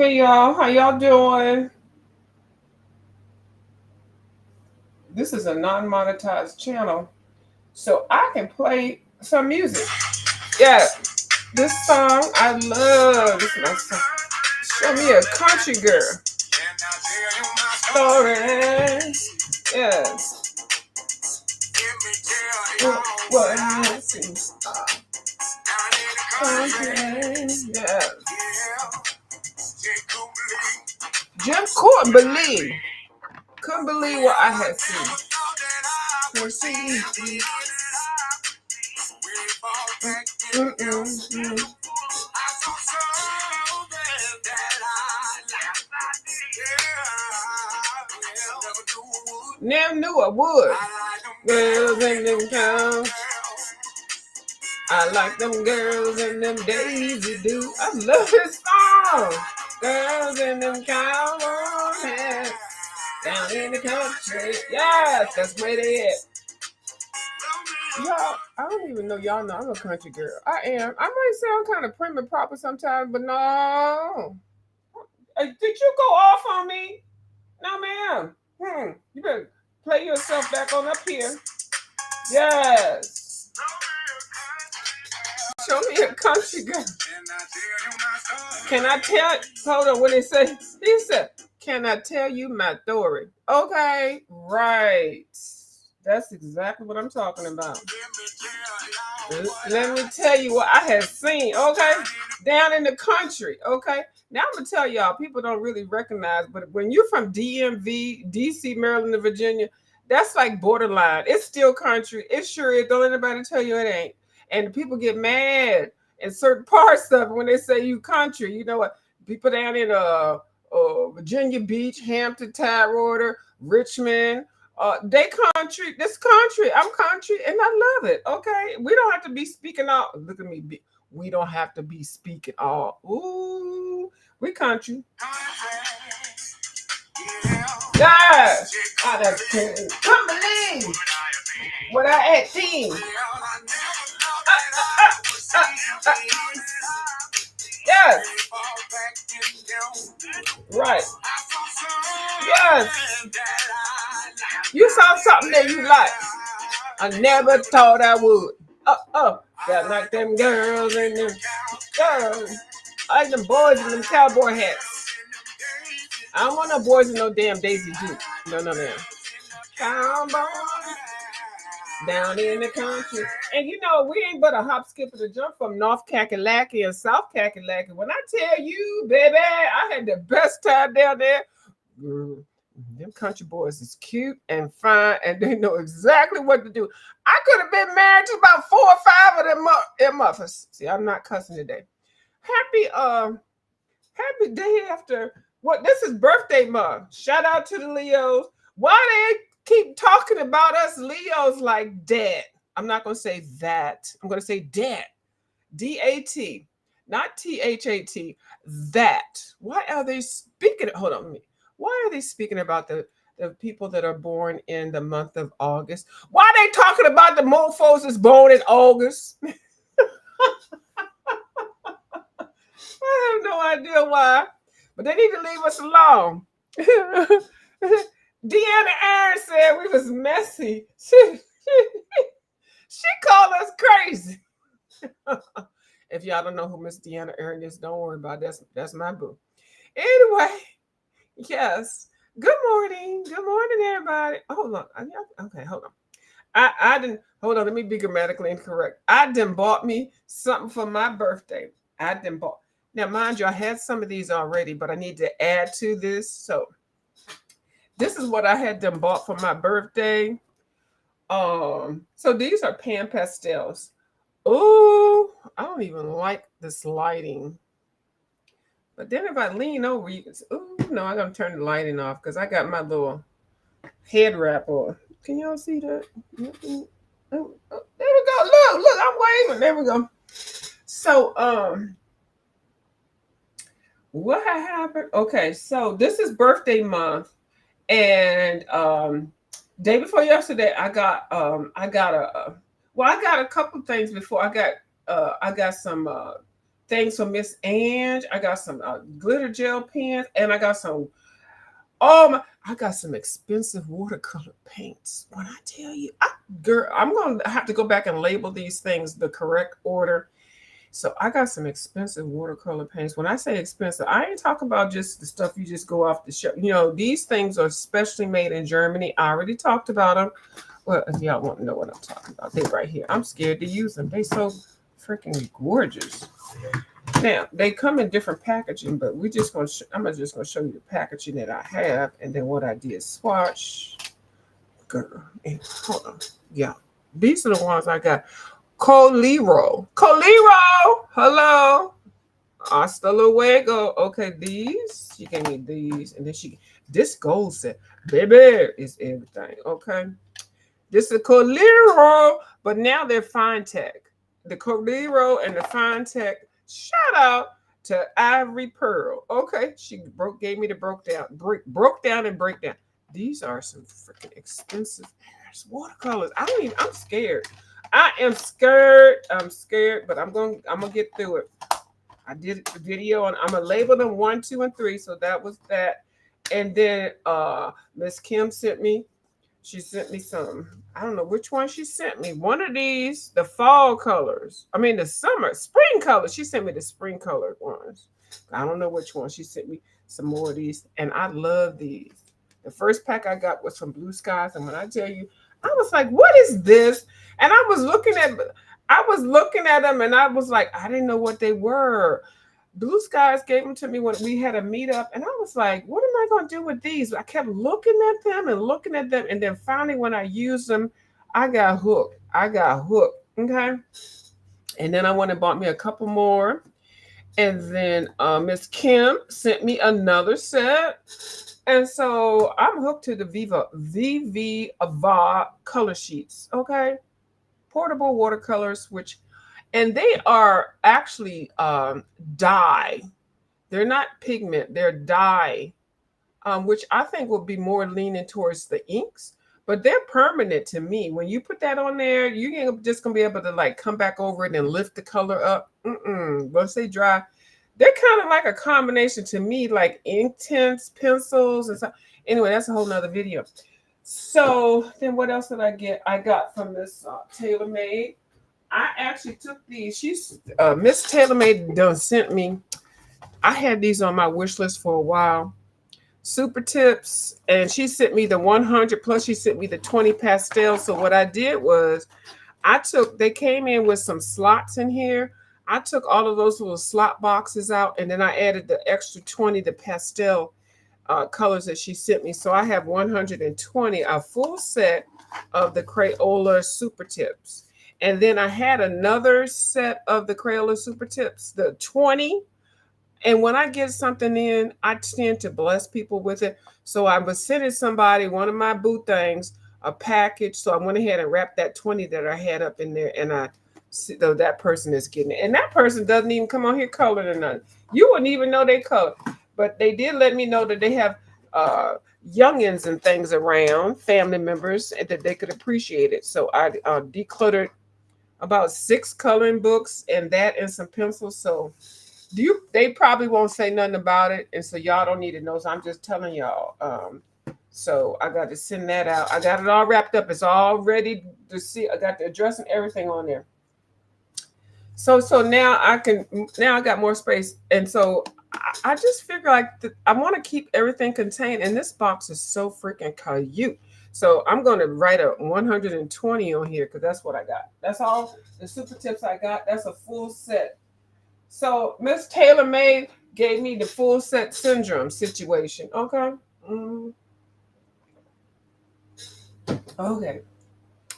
Hey y'all, how y'all doing? This is a non-monetized channel, so I can play some music. Yeah, this song I love. This is my song. Show me a country girl. Story. Yes. What happens? Country. Yes. Just couldn't believe what I had seen. Never knew I would. Girls in them towns. I like them girls in them Daisy do. I love this song. Girls in them cowboy hats. Down in the country. Yes, that's where they at. Y'all, I don't even know y'all know I'm a country girl. I am. I might sound kind of prim and proper sometimes, but no. Did you go off on me? No, ma'am. You better play yourself back on up here. Yes. Show me a country girl. Can I tell? Hold on. What they say? He said, "Can I tell you my story?" Okay, right. That's exactly what I'm talking about. Let me tell you what I have seen. Okay, down in the country. Okay. Now I'm gonna tell y'all, people don't really recognize, but when you're from DMV, DC, Maryland, and Virginia, that's like borderline. It's still country. It sure is. Don't anybody tell you it ain't. And people get mad in certain parts of it when they say you country. You know what? People down in Virginia Beach, Hampton, Tidewater, Richmond, they country. This country. I'm country, and I love it. Okay, we don't have to be speaking all. Look at me. We don't have to be speaking all. Ooh, we country. Yes. Come believe what I at team. Yes. Right. Yes. You saw something that you like. I never thought I would. Got like them girls and them girls. I like them boys in them cowboy hats. I don't want no boys in no damn Daisy Duke. No. Cowboy down in the country. And you know, we ain't but a hop, skip, and a jump from North Kakalaki and South Kakalaki. When I tell you, baby, I had the best time down there. Girl, them country boys is cute and fine, and they know exactly what to do. I could have been married to about 4 or 5 of them muffins. See, I'm not cussing today. Happy day after what? This is birthday month. Shout out to the Leos. Why they keep talking about us Leos like that? I'm not gonna say that. I'm gonna say dat. DAT, not THAT. That. Why are they speaking? Hold on, why are they speaking about the people that are born in the month of August? Why are they talking about the mofos that's born in August? I have no idea why, but they need to leave us alone. Deanna Aaron said we was messy. She called us crazy. If y'all don't know who Miss Deanna Aaron is, don't worry about it. That's my boo. Anyway, yes. Good morning, everybody. Hold on. Okay, hold on. I didn't hold on. Let me be grammatically incorrect. I done bought me something for my birthday. I done bought. Now, mind you, I had some of these already, but I need to add to this. So, this is what I had done bought for my birthday. So these are pan pastels. Oh, I don't even like this lighting. But then if I lean over, you can see, oh, no, I'm going to turn the lighting off because I got my little head wrap on. Can y'all see that? Oh, there we go. Look, I'm waving. There we go. So, what happened? Okay, so this is birthday month. And day before yesterday, I got a couple things before. I got some things from Miss Ange. I got some glitter gel pens, and I got some. Oh my! I got some expensive watercolor paints. When I tell you, girl, I'm gonna have to go back and label these things the correct order. So I got some expensive watercolor paints. When I say expensive, I ain't talking about just the stuff you just go off the shelf. You know, these things are specially made in Germany. I already talked about them. Well, if y'all want to know what I'm talking about, they right here. I'm scared to use them. They so freaking gorgeous. Now they come in different packaging, but we just gonna. I'm just gonna show you the packaging that I have, and then what I did swatch. Girl, and hold on, yeah. These are the ones I got. Coliro. Coliro! Hello. Hasta luego. Okay, these. She gave me these. And then this gold set. Baby is everything. Okay. This is Coliro. But now they're fine tech. The Coliro and the fine tech. Shout out to Ivory Pearl. Okay. She gave me the broke down and breakdown. These are some freaking expensive ass watercolors. I'm scared. I am scared. I'm scared, but I'm gonna get through it. I did the video and I'm gonna label them 1, 2, and 3. So that was that. And then Miss Kim she sent me some. I don't know which one she sent me. One of these, the fall colors. I mean the spring colors. She sent me the spring colored ones. I don't know which one. She sent me some more of these. And I love these. The first pack I got was from Blue Skies. And when I tell you, I was like, what is this? And I was looking at them and I was like, I didn't know what they were. Blue Skies gave them to me when we had a meetup. And I was like, what am I going to do with these? I kept looking at them and looking at them. And then finally, when I used them, I got hooked. Okay. And then I went and bought me a couple more. And then Miss Kim sent me another set. And so I'm hooked to the VV Ava color sheets. Okay. Portable watercolors, and they are actually dye. They're not pigment, they're dye, which I think will be more leaning towards the inks, but they're permanent to me. When you put that on there, you ain't just gonna be able to like come back over it and lift the color up. Once they dry, they're kind of like a combination to me, like ink tints, pencils, and stuff. Anyway, that's a whole nother video. So then what else did I get? I got from this TaylorMade. I actually took these. Miss TaylorMade done sent me. I had these on my wish list for a while. Super tips. And she sent me the 100 plus she sent me the 20 pastel. So what I did was they came in with some slots in here. I took all of those little slot boxes out and then I added the extra 20, the pastel colors that she sent me. So I have 120, a full set of the Crayola Super Tips. And then I had another set of the Crayola Super Tips, the 20. And when I get something in, I tend to bless people with it. So I was sending somebody, one of my boo things, a package. So I went ahead and wrapped that 20 that I had up in there. And that person is getting it. And that person doesn't even come on here colored or nothing. You wouldn't even know they colored. But they did let me know that they have youngins and things around, family members, and that they could appreciate it. So I decluttered about 6 coloring books and that and some pencils. So they probably won't say nothing about it. And so y'all don't need to know. So I'm just telling y'all. So I got to send that out. I got it all wrapped up. It's all ready to see. I got the address and everything on there. So now I got more space. And so I just figure like I want to keep everything contained. And this box is so freaking cute. So I'm going to write a 120 on here because that's what I got. That's all the super tips I got. That's a full set. So Miss TaylorMade gave me the full set syndrome situation. Okay. Okay.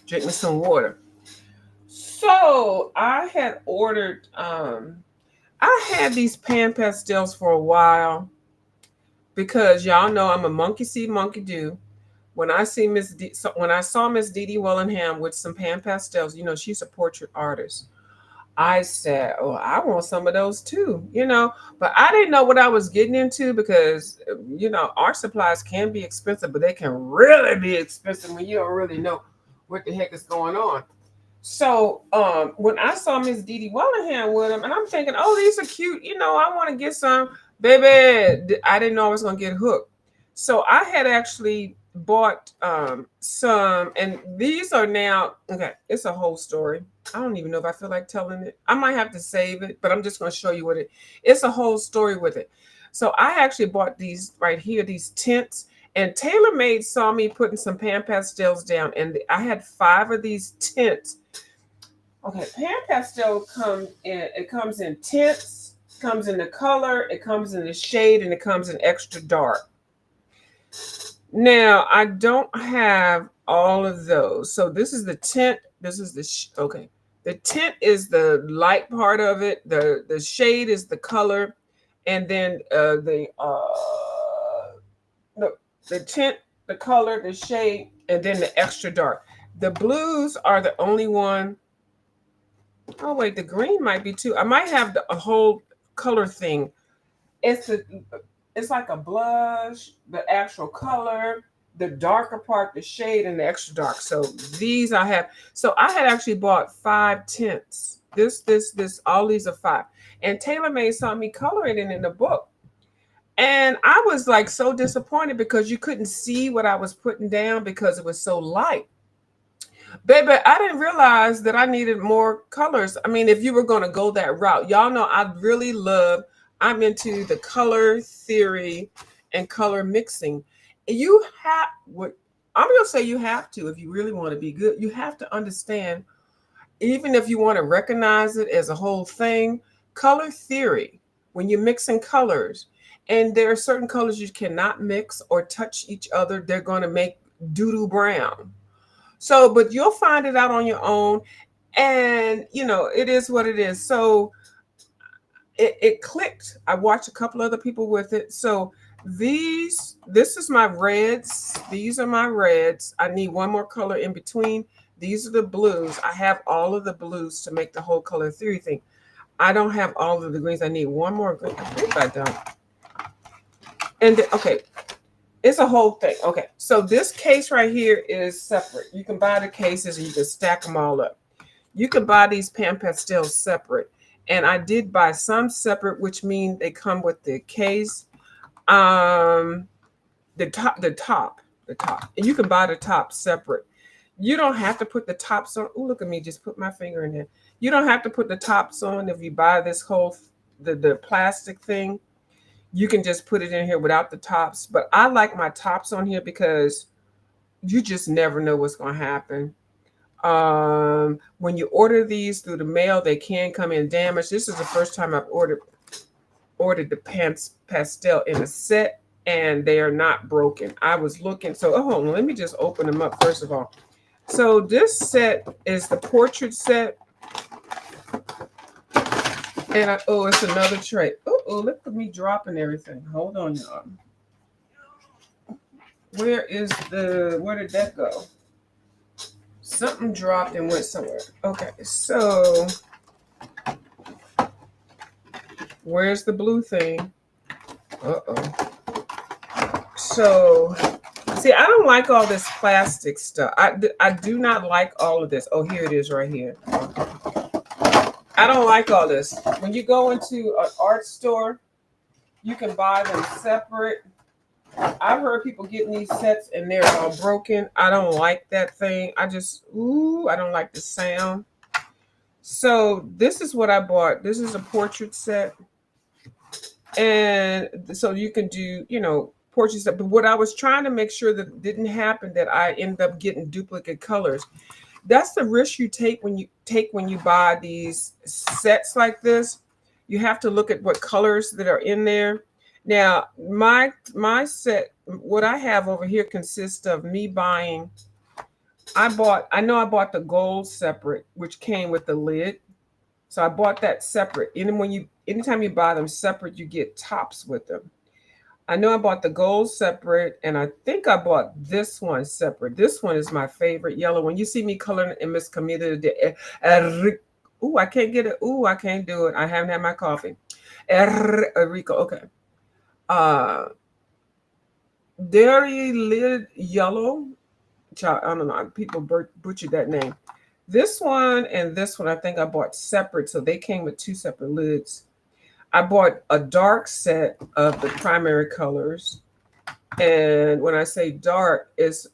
Drink me some water. So I had ordered, I had these pan pastels for a while because y'all know I'm a monkey see, monkey do. When I when I saw Miss Dee Dee Wellingham with some pan pastels, she's a portrait artist. I said, oh, I want some of those too, but I didn't know what I was getting into because, art supplies can be expensive, but they can really be expensive when you don't really know what the heck is going on. So when I saw Miss Dee Dee Wallingham with them, and I'm thinking, oh, these are cute. I want to get some. Baby, I didn't know I was going to get hooked. So I had actually bought some, and these are now, okay, it's a whole story. I don't even know if I feel like telling it. I might have to save it, but I'm just going to show you it's a whole story with it. So I actually bought these right here, these tints, and TaylorMade saw me putting some pan pastels down, and I had 5 of these tints. Okay, pan pastel comes in tints, comes in the color, it comes in the shade, and it comes in extra dark. Now, I don't have all of those. So this is the tint, this is the okay. The tint is the light part of it, the shade is the color, and then no, the tint, the color, the shade, and then the extra dark. The blues are the only one. Oh wait, the green might be too. I might have a whole color thing. It's a, it's like a blush, the actual color, the darker part, the shade, and the extra dark. So these I have. So I had actually bought 5 tints. This. All these are 5. And TaylorMade saw me coloring it in the book. And I was like so disappointed because you couldn't see what I was putting down because it was so light. Baby, I didn't realize that I needed more colors. I mean, if you were going to go that route, y'all know I'm into the color theory and color mixing. You have what I'm going to say you have to, if you really want to be good, you have to understand, even if you want to recognize it as a whole thing, color theory, when you're mixing colors, and there are certain colors you cannot mix or touch each other, they're going to make doo-doo brown. So, but you'll find it out on your own. And, it is what it is. So it clicked. I watched a couple other people with it. So this is my reds. These are my reds. I need one more color in between. These are the blues. I have all of the blues to make the whole color theory thing. I don't have all of the greens. I need one more green. I think I don't. And okay, it's a whole thing. Okay, so this case right here is separate. You can buy the cases and you can stack them all up. You can buy these pan pastels separate. And I did buy some separate, which means they come with the case. The top. And you can buy the top separate. You don't have to put the tops on. Oh, look at me, just put my finger in there. You don't have to put the tops on if you buy this whole, the plastic thing. You can just put it in here without the tops. But I like my tops on here because you just never know what's going to happen. When you order these through the mail, they can come in damaged. This is the first time I've ordered the pastel in a set, and they are not broken. I was looking. So hold on, let me just open them up first of all. So this set is the portrait set. And it's another tray. Oh, look at me dropping everything. Hold on, y'all. Where did that go? Something dropped and went somewhere. Okay, so where's the blue thing? Uh-oh. So, see, I don't like all this plastic stuff. I do not like all of this. Oh, here it is right here. I don't like all this. When you go into an art store, you can buy them separate. I've heard people getting these sets and they're all broken. I don't like that thing. I don't like the sound. So this is what I bought. This is a portrait set. And so you can do, portrait set. But what I was trying to make sure that didn't happen, that I end up getting duplicate colors. That's the risk you take when you buy these sets like this. You have to look at what colors that are in there. Now, my set, what I have over here consists of me buying. I know I bought the gold separate, which came with the lid. So I bought that separate. And anytime you buy them separate, you get tops with them. I know I bought the gold separate, and I think I bought this one separate. This one is my favorite yellow one. You see me coloring in Miss Camila de Ooh, I can't get it. Ooh, I can't do it. I haven't had my coffee. Rico, okay. Dairy lid yellow. I don't know. People butchered that name. This one and this one, I think I bought separate. So they came with two separate lids. I bought a dark set of the primary colors. And when I say dark, it's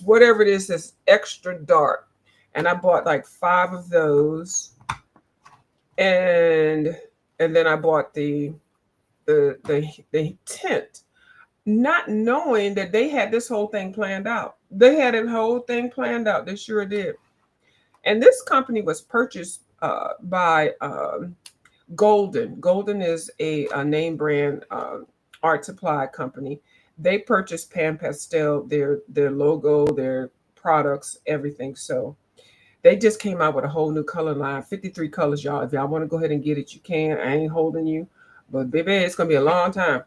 whatever it is that's extra dark. And I bought like 5 of those. And then I bought the tint, not knowing that they had this whole thing planned out. They had a whole thing planned out. They sure did. And this company was purchased by Golden. Golden is a name brand art supply company. They purchased Pastel, their logo, their products, everything. So they just came out with a whole new color line, 53 colors, y'all. If y'all want to go ahead and get it, you can. I ain't holding you, but baby, it's gonna be a long time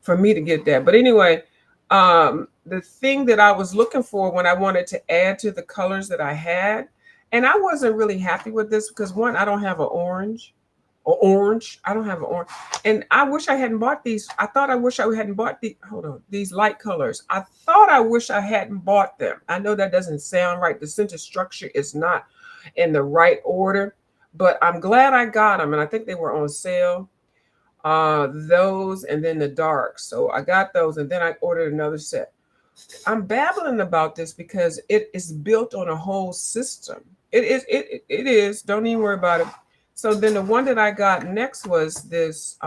for me to get that. But anyway, the thing that I was looking for when I wanted to add to the colors that I had, and I wasn't really happy with this because one, I don't have an orange or orange. I don't have an orange. And I wish I hadn't bought these. I thought I wish I hadn't bought these light colors. I thought I wish I hadn't bought them. I know that doesn't sound right. The center structure is not in the right order, but I'm glad I got them. And I think they were on sale. Those and then the dark. So I got those and then I ordered another set. I'm babbling about this because it is built on a whole system. It is. Don't even worry about it. So then the one that I got next was this,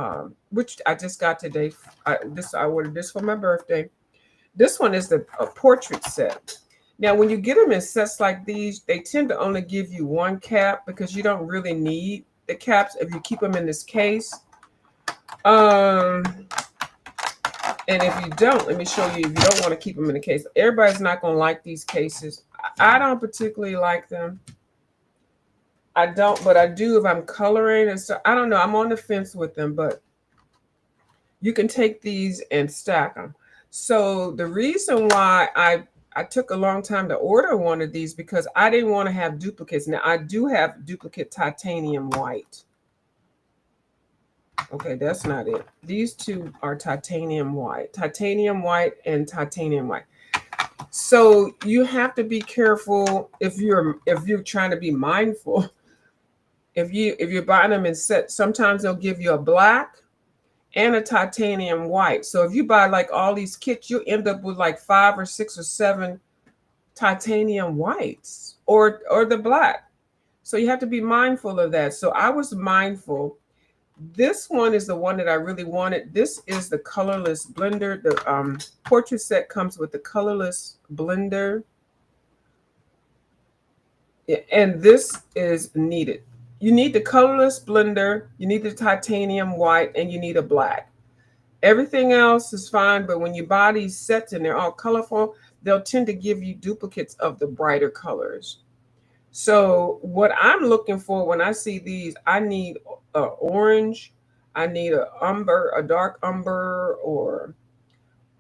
which I just got today. I ordered this for my birthday. This one is the portrait set. Now, when you get them in sets like these, they tend to only give you one cap because you don't really need the caps if you keep them in this case. And if you don't, let me show you. If you don't want to keep them in the case, everybody's not going to like these cases. I don't particularly like them. I don't, but I do if I'm coloring and so I don't know. I'm on the fence with them, but you can take these and stack them. So the reason why I took a long time to order one of these because I didn't want to have duplicates. Now I do have duplicate titanium white. Okay, that's not it. These two are titanium white and titanium white. So you have to be careful if you're trying to be mindful. If you're buying them in sets, sometimes they'll give you a black and a titanium white. So if you buy like all these kits, you end up with like 5 or 6 or 7 titanium whites or the black. So you have to be mindful of that. So I was mindful. This one is the one that I really wanted. This is the colorless blender. The portrait set comes with the colorless blender. And this is needed. You need the colorless blender, you need the titanium white, and you need a black. Everything else is fine, but when you buy these sets and they're all colorful, they'll tend to give you duplicates of the brighter colors. So what I'm looking for when I see these, I need an orange, I need a dark umber, or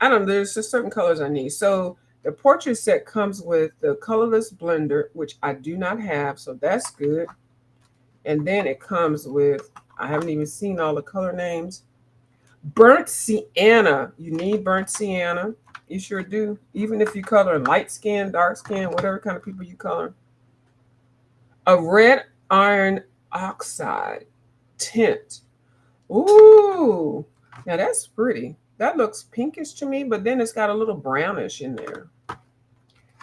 I don't know, there's just certain colors I need. So the portrait set comes with the colorless blender, which I do not have, so that's good. And then it comes with, I haven't even seen all the color names. Burnt sienna. You need burnt sienna. You sure do. Even if you color in light skin, dark skin, whatever kind of people you color. A red iron oxide tint. Ooh, now that's pretty. That looks pinkish to me, but then it's got a little brownish in there.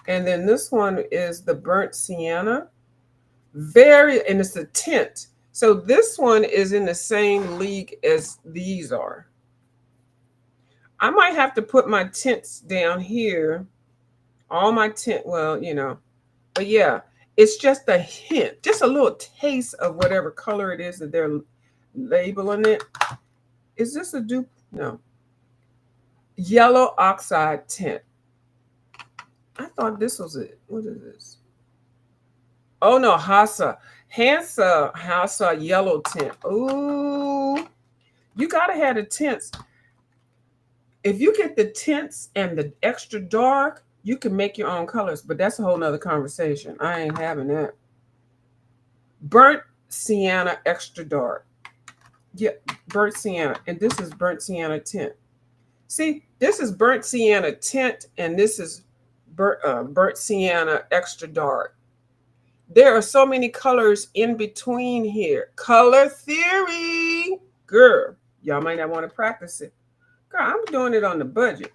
And then this one is the burnt sienna. And it's a tint. So this one is in the same league as these are. I might have to put my tints down here. All my tint, well, but yeah, it's just a hint, just a little taste of whatever color it is that they're labeling it. Is this a dupe? No. Yellow oxide tint. I thought this was it. What is this? Oh no, Hansa yellow tint. Ooh, you gotta have the tints. If you get the tints and the extra dark, you can make your own colors, but that's a whole nother conversation. I ain't having that. Burnt sienna extra dark. Yeah, burnt sienna, and this is burnt sienna tint. See, this is burnt sienna tint, and this is burnt sienna extra dark. There are so many colors in between here. Color theory. Girl, y'all might not want to practice it. Girl, I'm doing it on the budget.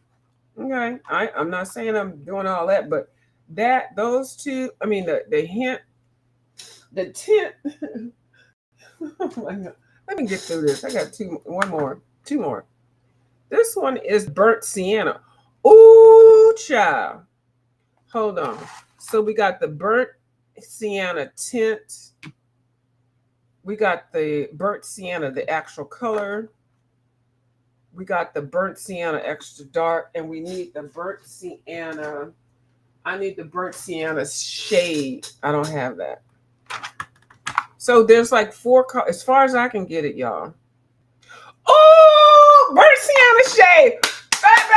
Okay. I'm not saying I'm doing all that, but those two, I mean the hint, the tint. Oh my god. Let me get through this. I got two more. This one is burnt sienna. Ooh, child. Hold on. So we got the burnt sienna tint. We got the burnt sienna, the actual color. We got the burnt sienna extra dark, and we need the burnt sienna. I need the burnt sienna shade. I don't have that. So there's like four colors, as far as I can get it, y'all. Oh, burnt sienna shade. Baby,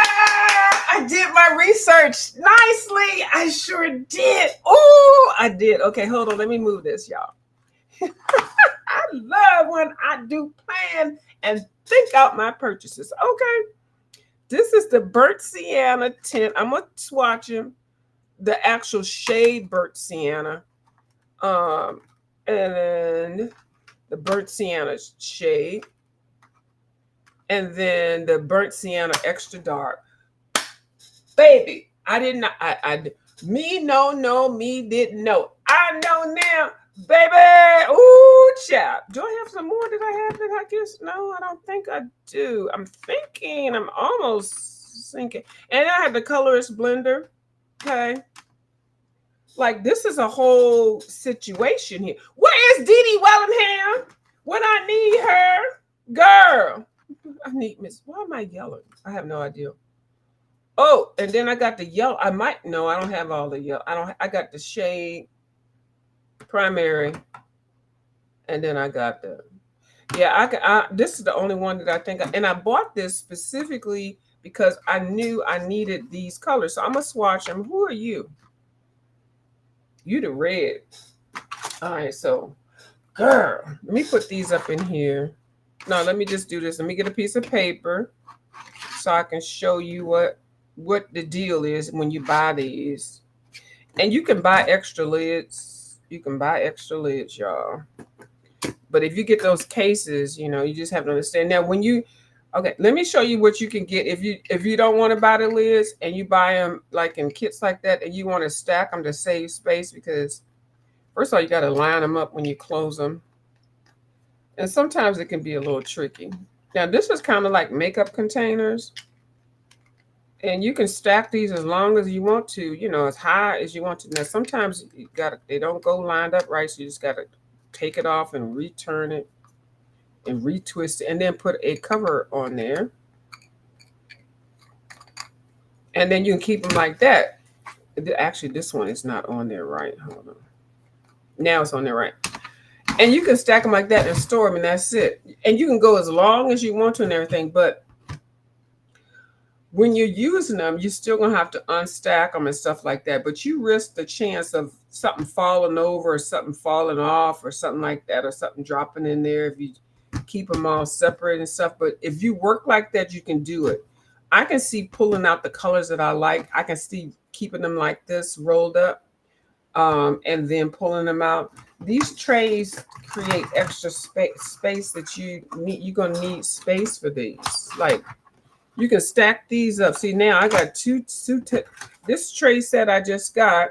I did my research nicely. I sure did. Oh, I did. Okay, hold on. Let me move this, y'all. I love when I do plan and think out my purchases. Okay. This is the burnt sienna tint. I'm going to swatch them. The actual shade burnt sienna. And then the burnt sienna shade. And then the burnt sienna extra dark. Baby, I did not. Me no, me didn't know. I know now, baby. Ooh, chap. Do I have some more that I have that I guess? No, I don't think I do. I'm thinking. I'm almost thinking. And I have the colorist blender. Okay. Like this is a whole situation here. Where is Dee Dee Wellingham when I need her? Girl. I need Miss. Why am I yelling? I have no idea. Oh, and then I got the yellow. I might no, I don't have all the yellow. I got the shade primary, and then I got the this is the only one that I think and I bought this specifically because I knew I needed these colors. So I'm gonna swatch them. Who are you? You the red. All right, so girl, let me put these up in here. No, let me just do this. Let me get a piece of paper so I can show you what the deal is when you buy these. And you can buy extra lids. You can buy extra lids, y'all. But if you get those cases, you just have to understand. Now, okay, let me show you what you can get if you don't want to buy the lids and you buy them like in kits like that and you want to stack them to save space because first of all, you got to line them up when you close them. And sometimes it can be a little tricky. Now, this is kind of like makeup containers. And you can stack these as long as you want to, as high as you want to. Now, sometimes they don't go lined up right, so you just got to take it off and return it and retwist it and then put a cover on there. And then you can keep them like that. Actually, this one is not on there right. Hold on. Now it's on there right. And you can stack them like that and store them, and that's it. And you can go as long as you want to and everything, but when you're using them, you're still going to have to unstack them and stuff like that. But you risk the chance of something falling over or something falling off or something like that or something dropping in there if you keep them all separate and stuff. But if you work like that, you can do it. I can see pulling out the colors that I like. I can see keeping them like this rolled up and then pulling them out. These trays create extra space that you need. You're going to need space for these. Like, you can stack these up. See, now I got this tray set I just got.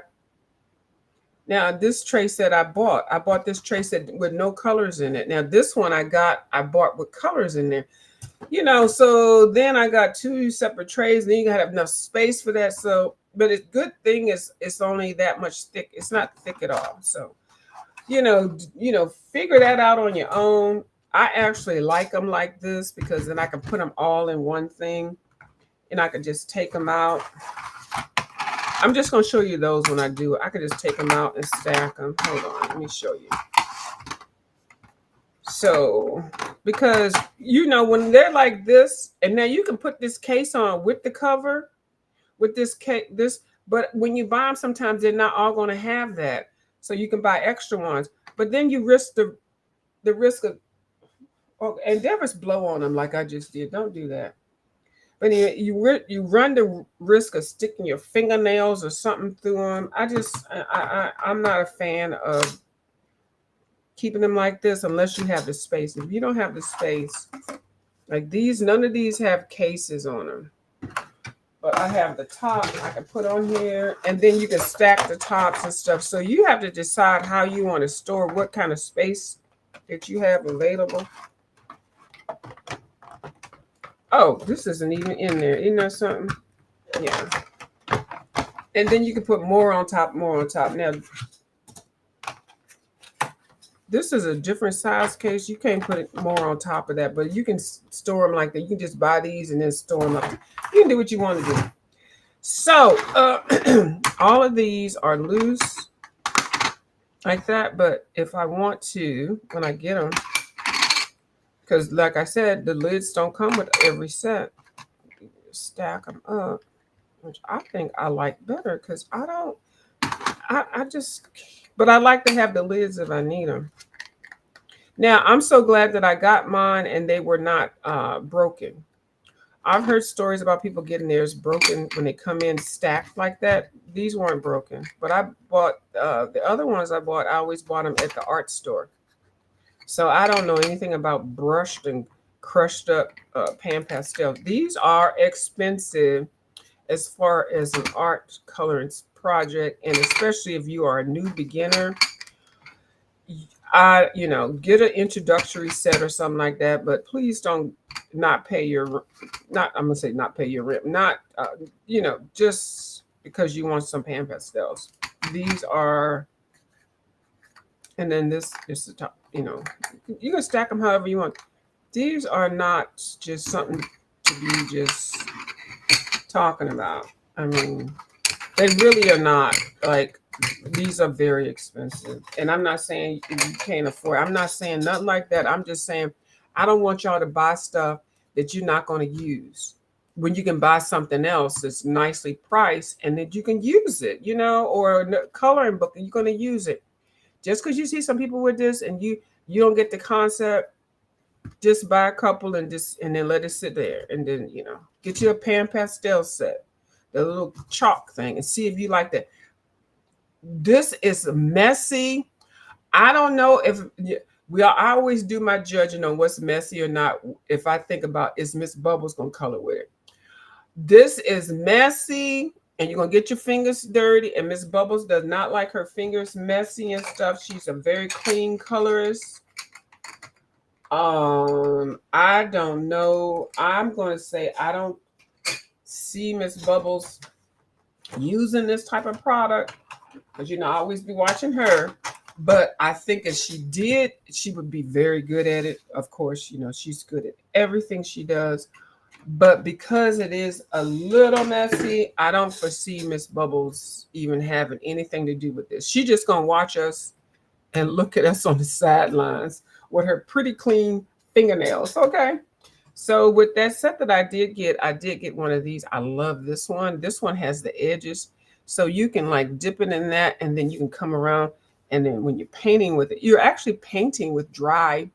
Now, this tray set I bought this tray set with no colors in it. Now, this one I bought with colors in there. So then I got two separate trays. Then you gotta have enough space for that. So, but the good thing is it's only that much thick. It's not thick at all. So, figure that out on your own. I actually like them like this because then I can put them all in one thing and I can just take them out. I'm just going to show you those when I do it. I can just take them out and stack them. Hold on, let me show you. So, because, when they're like this, and now you can put this case on with the cover, with this case, but when you buy them, sometimes they're not all going to have that. So you can buy extra ones. But then you risk the risk of, and Deborah's blow on them like I just did. Don't do that. But you run the risk of sticking your fingernails or something through them. I'm not a fan of keeping them like this unless you have the space. If you don't have the space, like these, none of these have cases on them. But I have the top I can put on here, and then you can stack the tops and stuff. So you have to decide how you want to store, what kind of space that you have available. Oh, this isn't even in there. Isn't that something? Yeah. And then you can put more on top, more on top. Now, this is a different size case. You can't put it more on top of that, but you can store them like that. You can just buy these and then store them up. You can do what you want to do. So, all of these are loose like that, but if I want to, when I get them, because like I said, the lids don't come with every set. Stack them up, which I think I like better because I don't, I just, but I like to have the lids if I need them. Now, I'm so glad that I got mine and they were not broken. I've heard stories about people getting theirs broken when they come in stacked like that. These weren't broken, but I bought the other ones I bought. I always bought them at the art store. So I don't know anything about brushed and crushed up pan pastel. These are expensive as far as an art coloring project, and especially if you are a new beginner. Get an introductory set or something like that, but please don't not pay your not I'm gonna say not pay your rent, not just because you want some pan pastels. These are, and then this is the top. You can stack them however you want. These are not just something to be just talking about. I mean, they really are not. Like, these are very expensive, and I'm not saying you can't afford. I'm not saying nothing like that. I'm just saying I don't want y'all to buy stuff that you're not going to use when you can buy something else that's nicely priced and that you can use it, or a coloring book and you're going to use it. Just because you see some people with this and you don't get the concept, just buy a couple and then let it sit there, and then get you a pan pastel set, the little chalk thing, and see if you like that. This is messy. I don't know if I always do my judging on what's messy or not. If I think about, is Miss Bubbles gonna color with it? This is messy, and you're gonna get your fingers dirty. And Miss Bubbles does not like her fingers messy and stuff. She's a very clean colorist. I don't know. I'm gonna say I don't see Miss Bubbles using this type of product because I always be watching her. But I think if she did, she would be very good at it. Of course, she's good at everything she does. But because it is a little messy, I don't foresee Miss Bubbles even having anything to do with this. She just gonna watch us and look at us on the sidelines with her pretty clean fingernails. Okay. So with that set that I did get one of these. I love this one. This one has the edges. So you can like dip it in that, and then you can come around, and then when you're painting with it, you're actually painting with dry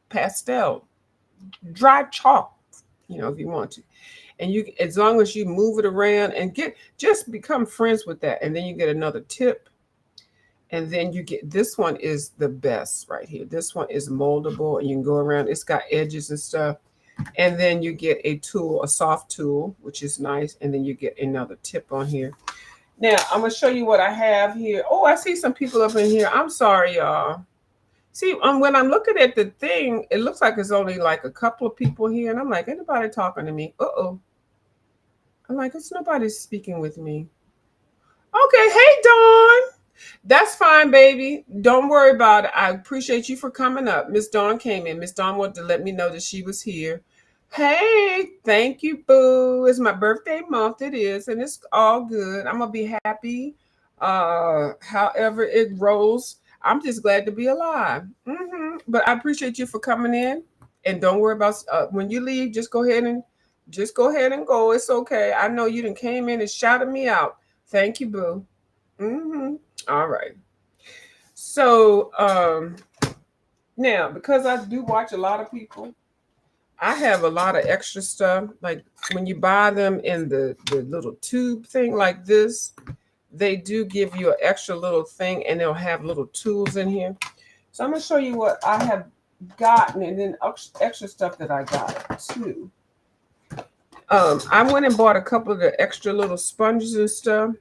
pastel, dry chalk, if you want to. And you, as long as you move it around and just become friends with that. And then you get another tip. And then you get, this one is the best right here. This one is moldable and you can go around. It's got edges and stuff. And then you get a tool, a soft tool, which is nice. And then you get another tip on here. Now, I'm going to show you what I have here. Oh, I see some people up in here. I'm sorry, y'all. See, when I'm looking at the thing, it looks like it's only like a couple of people here. And I'm like, anybody talking to me? Uh-oh. I'm like, it's nobody speaking with me. Okay, hey, Dawn. That's fine, baby. Don't worry about it. I appreciate you for coming up. Miss Dawn came in. Miss Dawn wanted to let me know that she was here. Hey, thank you, boo. It's my birthday month. It is, and it's all good. I'm gonna be happy. However it rolls. I'm just glad to be alive. But I appreciate you for coming in. And don't worry about when you leave. Just go ahead and go. It's okay. I know you done came in and shouted me out. Thank you, boo. All right. So now, because I do watch a lot of people, I have a lot of extra stuff. Like when you buy them in the little tube thing like this, they do give you an extra little thing and they'll have little tools in here. So I'm gonna show you what I have gotten and then extra stuff that I got too. I went and bought a couple of the extra little sponges and stuff.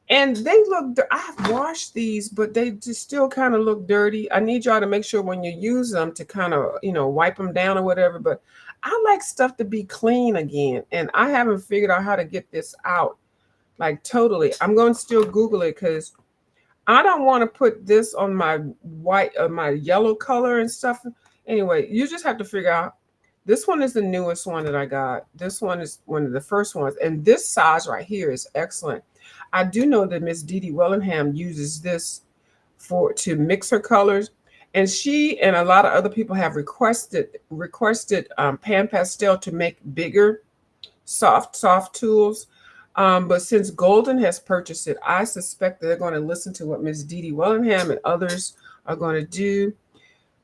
And they look, I've washed these, but they just still kind of look dirty. I need y'all to make sure when you use them to kind of, wipe them down or whatever. But I like stuff to be clean again. And I haven't figured out how to get this out like totally. I'm going to still Google it because I don't want to put this on my white or my yellow color and stuff. Anyway, you just have to figure out. This one is the newest one that I got. This one is one of the first ones. And this size right here is excellent. I do know that Miss Dee Dee Wellingham uses this to mix her colors. And she and a lot of other people have requested Pan Pastel to make bigger, soft tools. But since Golden has purchased it, I suspect that they're going to listen to what Miss Dee Dee Wellingham and others are going to do,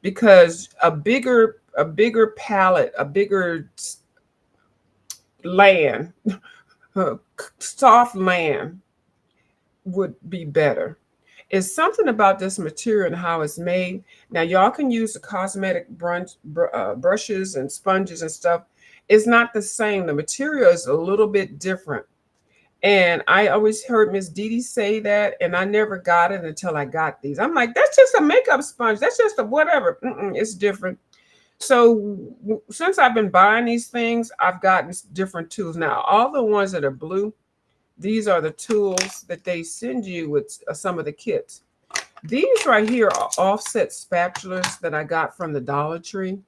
because a bigger palette, a bigger land, soft land would be better. It's something about this material and how it's made. Now, y'all can use the cosmetic brushes and sponges and stuff. It's not the same. The material is a little bit different. And I always heard Miss Dee Dee say that, and I never got it until I got these. I'm like, that's just a makeup sponge. That's just a whatever. It's different. So since I've been buying these things, I've gotten different tools. Now, all the ones that are blue, these are the tools that they send you with some of the kits. These right here are offset spatulas that I got from the Dollar Tree.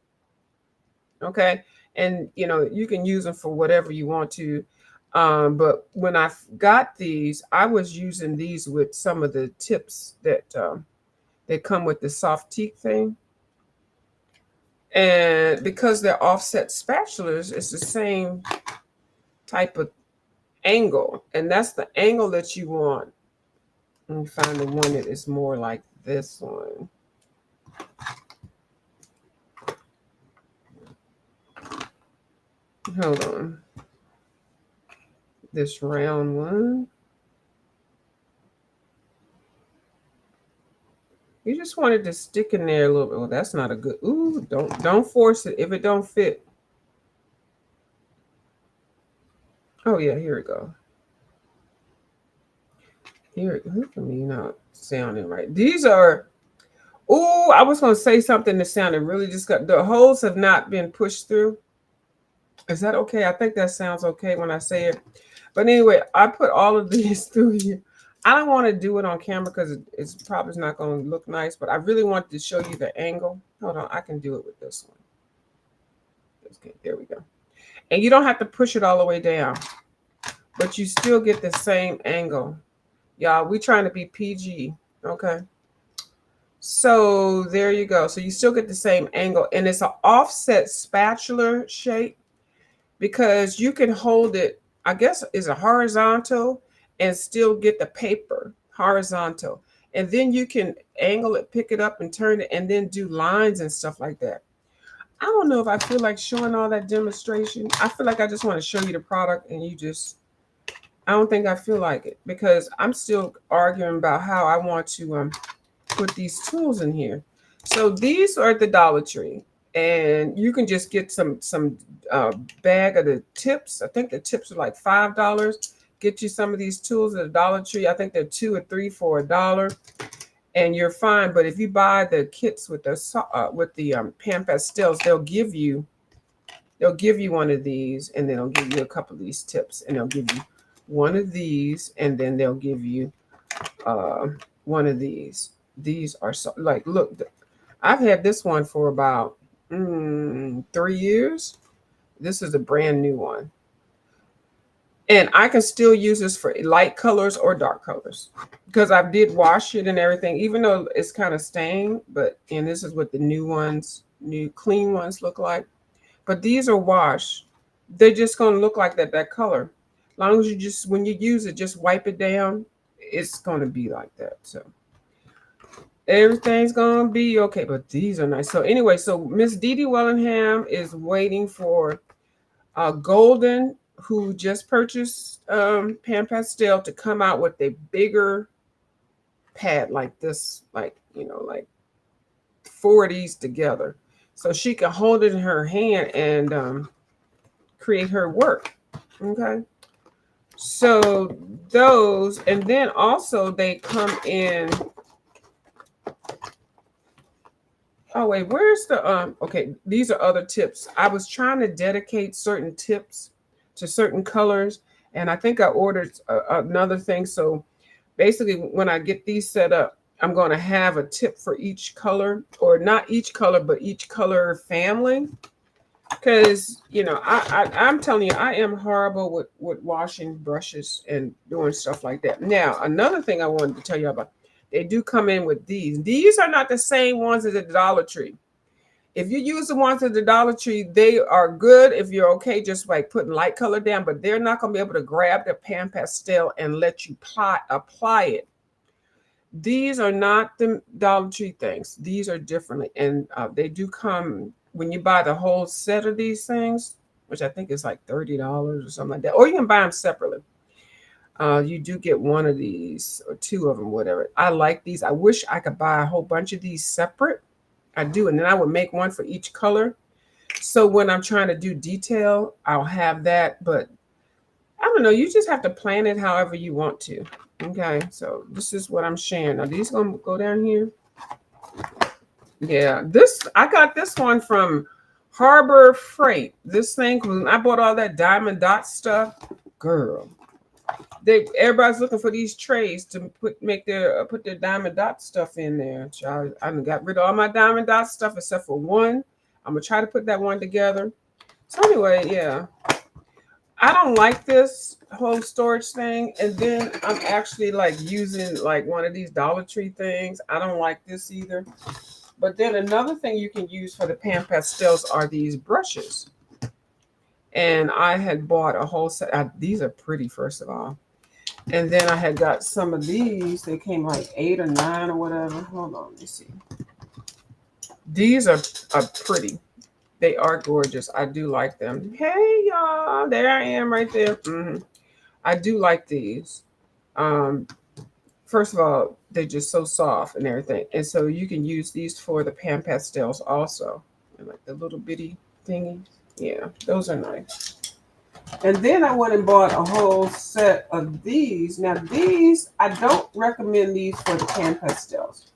Okay. And, you can use them for whatever you want to. But when I got these, I was using these with some of the tips that they come with the soft teak thing. And because they're offset spatulas, it's the same type of angle. And that's the angle that you want. Let me find the one that is more like this one. Hold on. This round one. You just wanted to stick in there a little bit. Well, that's not a good. Ooh, don't force it if it don't fit. Oh yeah, here we go. Here, look at me not sounding right. These are. Ooh, I was gonna say something that sounded really the holes have not been pushed through. Is that okay? I think that sounds okay when I say it. But anyway, I put all of these through here. I don't want to do it on camera because it's probably not going to look nice, but I really want to show you the angle. Hold on, I can do it with this one. Okay, there we go. And you don't have to push it all the way down, but you still get the same angle. Y'all, we're trying to be PG, okay? So there you go. So you still get the same angle, and it's an offset spatula shape because you can hold it, I guess, is a horizontal and still get the paper horizontal. And then you can angle it, pick it up and turn it, and then do lines and stuff like that. I don't know if I feel like showing all that demonstration. I feel like I just want to show you the product and I don't think I feel like it because I'm still arguing about how I want to put these tools in here. So these are at the Dollar Tree, and you can just get some bag of the tips. I think the tips are like $5. Get you some of these tools at the Dollar Tree. I think they're 2 or 3 for $1, and you're fine. But if you buy the kits with the Pan Pastels, they'll give you one of these, and then they'll give you a couple of these tips, and they'll give you one of these, and then they'll give you one of these. These are so like, look, I've had this one for about 3 years. This is a brand new one. And I can still use this for light colors or dark colors because I did wash it and everything, even though it's kind of stained. And this is what the new clean ones look like. But these are washed. They're just going to look like that color. As long as when you use it, just wipe it down, it's going to be like that. So Everything's gonna be okay. But these are nice. So anyway, so Miss Dee Dee Wellingham is waiting for Golden, who just purchased Pan Pastel, to come out with a bigger pad like this, like like four of these together, so she can hold it in her hand and create her work. Okay, so those, and then also they come in. Oh wait, where's the okay, these are other tips. I was trying to dedicate certain tips to certain colors, and I think I ordered another thing. So basically when I get these set up, I'm going to have a tip for each color, or not each color, but each color family. Because I'm telling you, I am horrible with washing brushes and doing stuff like that. Now, another thing I wanted to tell you about, they do come in with these. These are not the same ones as the Dollar Tree. If you use the ones at the Dollar Tree, they are good if you're okay just like putting light color down, but they're not going to be able to grab the Pan Pastel and let you apply it. These are not the Dollar Tree things. These are differently, and they do come when you buy the whole set of these things, which I think is like $30 or something like that, or you can buy them separately. You do get one of these or two of them, whatever. I like these. I wish I could buy a whole bunch of these separate. I do, and then I would make one for each color. So when I'm trying to do detail, I'll have that. But I don't know. You just have to plan it however you want to. Okay, so this is what I'm sharing. Now these gonna go down here. Yeah, this I got this one from Harbor Freight. This thing, when I bought all that diamond dot stuff, girl. Everybody's looking for these trays to put their diamond dot stuff in there. Child, I got rid of all my diamond dot stuff except for one. I'm gonna try to put that one together. So anyway, yeah. I don't like this whole storage thing. And then I'm actually like using like one of these Dollar Tree things. I don't like this either. But then another thing you can use for the Pan Pastels are these brushes. And I had bought a whole set. These are pretty, first of all. And then I had got some of these. They came like 8 or 9 or whatever. Hold on, let me see. These are pretty. They are gorgeous. I do like them. Hey, y'all. There I am right there. I do like these. First of all, they're just so soft and everything. And so you can use these for the Pan Pastels also. And like the little bitty thingies. Yeah, those are nice. And then I went and bought a whole set of these. Now these, I don't recommend these for the Pan Pastels.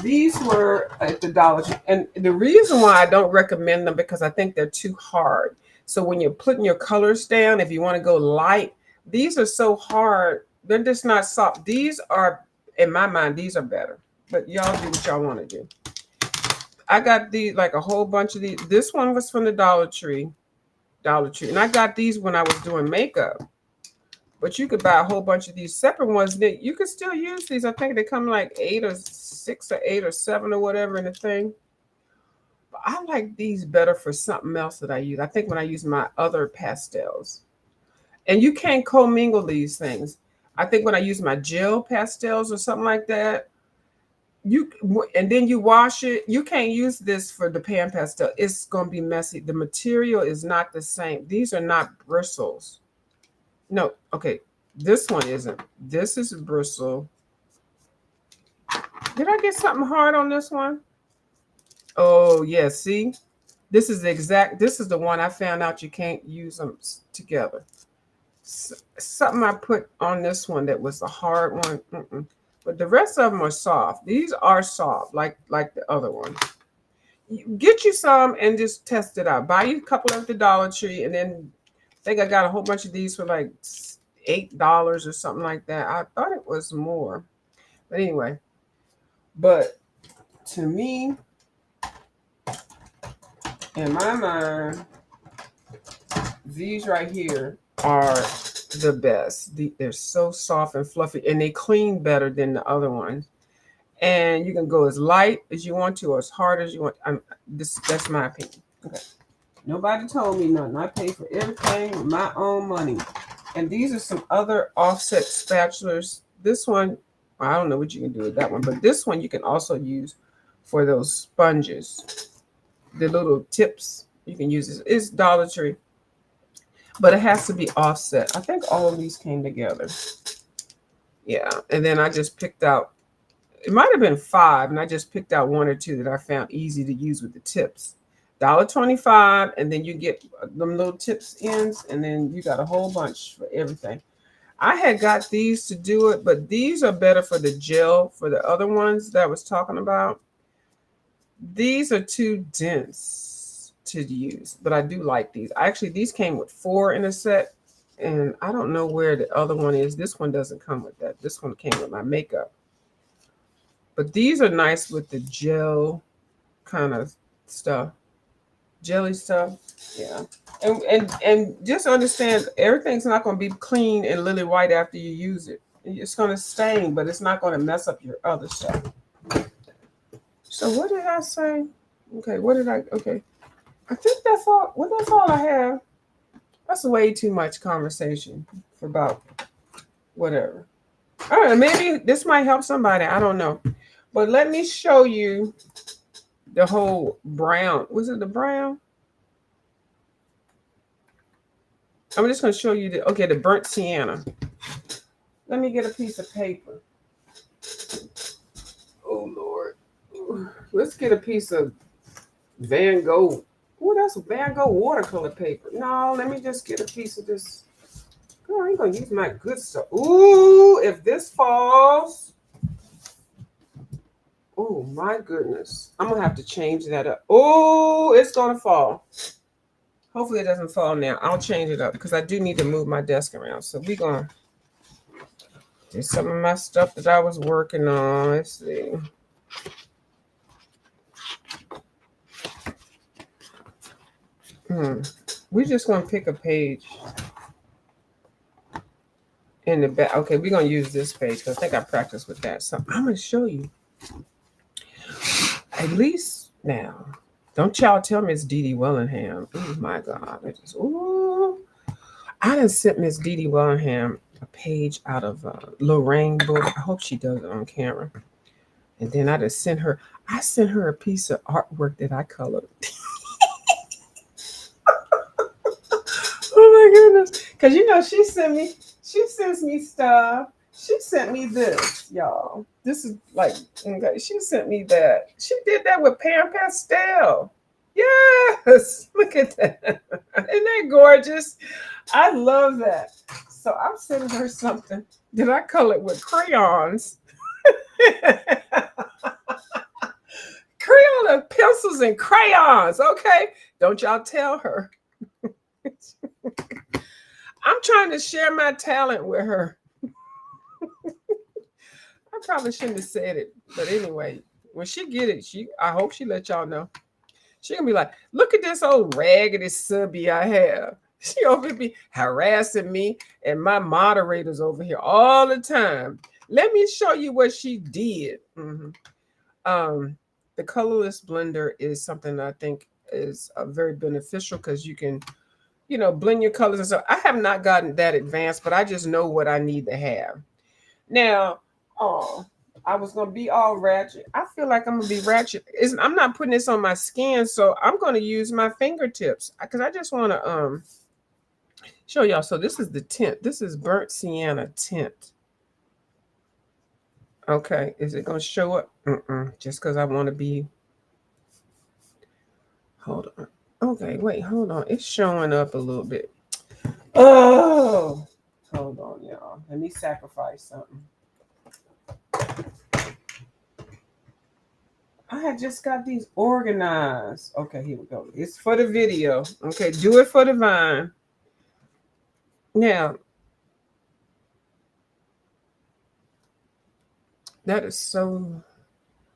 These were at the Dollar Tree. And the reason why I don't recommend them, because I think they're too hard. So when you're putting your colors down, if you want to go light, these are so hard. They're just not soft. These are, in my mind, these are better. But y'all do what y'all want to do. I got these, like a whole bunch of these. This one was from the Dollar Tree. And I got these when I was doing makeup. But you could buy a whole bunch of these separate ones. That you could still use these. I think they come like 8 or 6 or 8 or 7 or whatever in the thing. But I like these better for something else that I use. I think when I use my other pastels. And you can't commingle these things. I think when I use my gel pastels or something like that, and then you wash it, you can't use this for the Pan Pastel. It's going to be messy. The material is not the same. These are not bristles. No, okay, this one isn't. This is a bristle. Did I get something hard on this one? Oh, yeah, see? This is the one I found out you can't use them together. Something I put on this one that was the hard one. But the rest of them are soft. These are soft, like the other one. Get you some and just test it out. Buy you a couple at the Dollar Tree, and then I think I got a whole bunch of these for like $8 or something like that. I thought it was more. But anyway. But to me, in my mind, these right here are the best. They're so soft and fluffy, and they clean better than the other ones. And you can go as light as you want to, or as hard as you want. That's my opinion. Okay. Nobody told me nothing. I pay for everything with my own money. And these are some other offset spatulas. This one, I don't know what you can do with that one, but this one you can also use for those sponges. The little tips you can use. It's Dollar Tree, but it has to be offset. I think all of these came together. Yeah, and then I just picked out, it might have been 5, and I just picked out 1 or 2 that I found easy to use with the tips. $1.25, and then you get them little tips ends, and then you got a whole bunch for everything. I had got these to do it, but these are better for the gel. For the other ones that I was talking about, these are too dense to use, but I do like these. Actually, these came with 4 in a set, and I don't know where the other one is. This one doesn't come with that. This one came with my makeup. But these are nice with the gel kind of stuff, jelly stuff. Yeah. And just understand everything's not going to be clean and lily white after you use it. It's going to stain, but it's not going to mess up your other stuff. So what did I say? Okay, what did I? Okay, I think that's all. Well, that's all I have. That's way too much conversation for about whatever. All right, maybe this might help somebody. I don't know, but let me show you the whole brown. Was it the brown? I'm just going to show you the burnt sienna. Let me get a piece of paper. Oh, Lord. Let's get a piece of Van Gogh. Oh, that's Van Gogh watercolor paper. No, let me just get a piece of this. Girl, I ain't going to use my good stuff. Ooh, if this falls. Oh, my goodness. I'm going to have to change that up. Oh, it's going to fall. Hopefully it doesn't fall now. I'll change it up because I do need to move my desk around. So we're going to do some of my stuff that I was working on. Let's see. We're just going to pick a page in the back. Okay, we're going to use this page because I think I practiced with that. So I'm going to show you. At least now. Don't y'all tell Miss Dee Dee Wellingham. Oh, my God. I done sent Miss Dee Dee Wellingham a page out of Lorraine book. I hope she does it on camera. And then I just sent her a piece of artwork that I colored. Oh my goodness. Because she sends me stuff. She sent me this, y'all. This is like, okay, she sent me that. She did that with PASTEL. Yes, look at that. Isn't that gorgeous? I love that. So I'm sending her something that I colored with crayons. Crayon and pencils and crayons, okay? Don't y'all tell her. I'm trying to share my talent with her. I probably shouldn't have said it, but anyway, when she get it, I hope she let y'all know. She gonna be like, look at this old raggedy subby I have. She over be harassing me and my moderators over here all the time. Let me show you what she did. The colorless blender is something that I think is very beneficial because you can, blend your colors and stuff. I have not gotten that advanced, but I just know what I need to have. Now, I was gonna be all ratchet. I feel like I'm gonna be ratchet. I'm not putting this on my skin, so I'm gonna use my fingertips because I just want to show y'all. So this is the tint. This is burnt sienna tint. Okay, is it gonna show up? Just because I want to be. Hold on. Okay, wait, hold on. It's showing up a little bit. Oh, hold on, y'all. Let me sacrifice something. I had just got these organized. Okay, here we go. It's for the video. Okay, do it for the vine. Now, that is so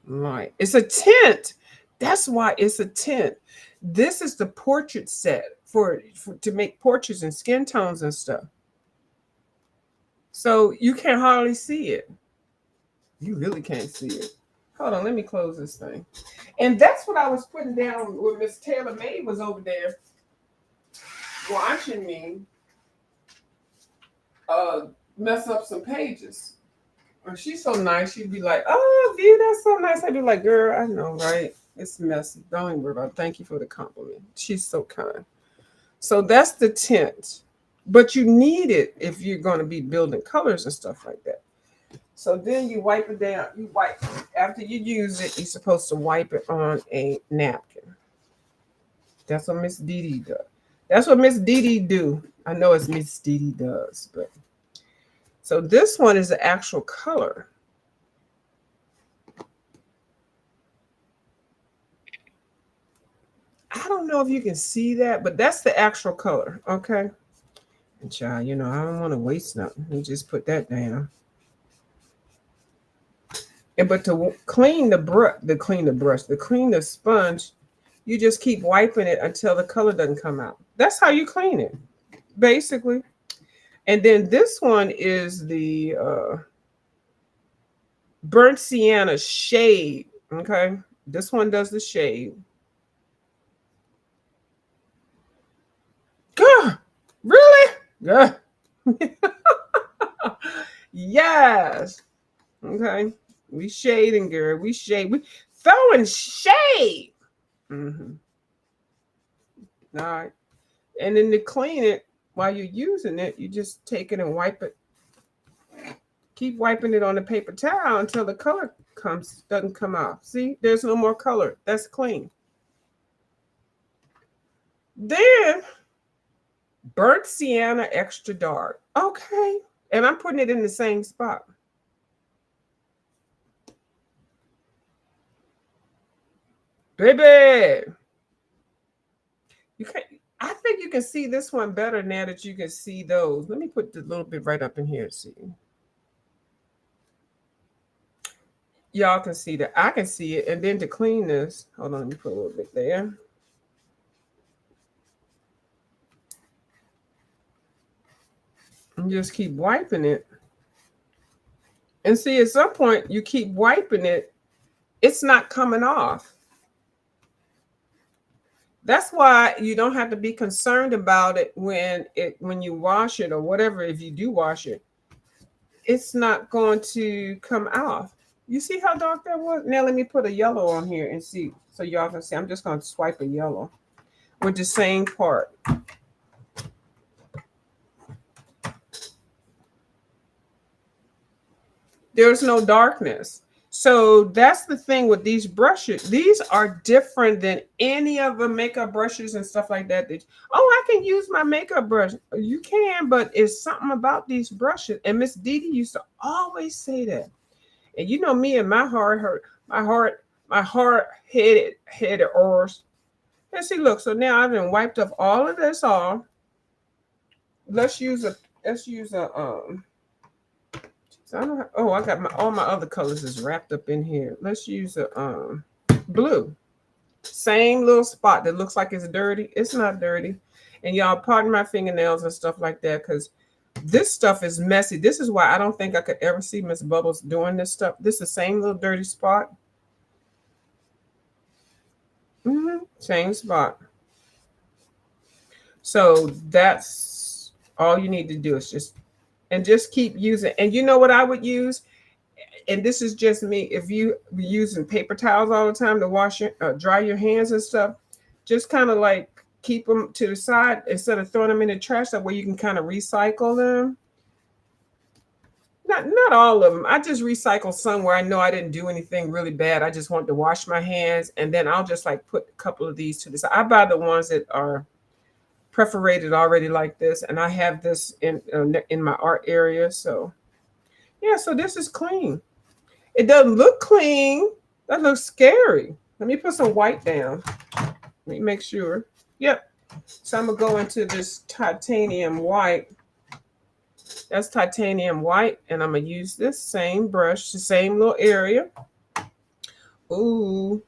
light. It's a tint. That's why it's a tint. This is the portrait set for to make portraits and skin tones and stuff. So you can't hardly see it. You really can't see it. Hold on, let me close this thing. And that's what I was putting down when Miss Taylor May was over there watching me mess up some pages. She's so nice. She'd be like, "Oh, View, that's so nice." I'd be like, "Girl, I know, right? It's messy. Don't even worry about it. Thank you for the compliment." She's so kind. So that's the tint, but you need it if you're going to be building colors and stuff like that. So then you wipe it down. You wipe after you use it. You're supposed to wipe it on a napkin. That's what Miss Dee Dee does. That's what Miss Dee Dee do. I know it's Miss Dee Dee does, but so this one is the actual color. I don't know if you can see that, but that's the actual color. Okay. And child, I don't want to waste nothing. You just put that down. And but to clean the brush, to clean the sponge, you just keep wiping it until the color doesn't come out. That's how you clean it, basically. And then this one is the burnt sienna shade. Okay, this one does the shade. Gah, really? Gah. Yes. Okay. We shading, girl. We shade. We throwing shade. Mm-hmm. All right. And then to clean it while you're using it, you just take it and wipe it. Keep wiping it on the paper towel until the color doesn't come off. See, there's no more color. That's clean. Then burnt sienna extra dark. Okay. And I'm putting it in the same spot. Baby. You can I think you can see this one better now that you can see those. Let me put the little bit right up in here. See. Y'all can see that. I can see it. And then to clean this, hold on, let me put a little bit there. And just keep wiping it. And see, at some point, you keep wiping it, it's not coming off. That's why you don't have to be concerned about it when you wash it or whatever. If you do wash it, it's not going to come off. You see how dark that was? Now let me put a yellow on here and see so y'all can see. I'm just going to swipe a yellow with the same part. There's no darkness. So that's the thing with these brushes. These are different than any of the makeup brushes and stuff like that. I can use my makeup brush. You can, but it's something about these brushes. And Miss Dee Dee used to always say that. And you know me and my heart headed ors. Let's see, look. So now I've been wiped up all of this off. Let's use a. So I don't have, I got all my other colors is wrapped up in here. Let's use a blue. Same little spot that looks like it's dirty. It's not dirty. And y'all pardon my fingernails and stuff like that because this stuff is messy. This is why I don't think I could ever see Miss Bubbles doing this stuff. This is the same little dirty spot. Same spot. So that's all you need to do is just keep using. And you know what I would use? And this is just me. If you be using paper towels all the time to wash dry your hands and stuff, just kind of like keep them to the side instead of throwing them in the trash. That way you can kind of recycle them. Not all of them. I just recycle some where I know I didn't do anything really bad. I just want to wash my hands, and then I'll just like put a couple of these to the side. I buy the ones that are perforated already like this, and I have this in my art area. So yeah, so this is clean. It doesn't look clean. That looks scary. Let me put some white down. Let me make sure. Yep. So I'm gonna go into this titanium white. That's titanium white, and I'm gonna use this same brush, the same little area. Ooh.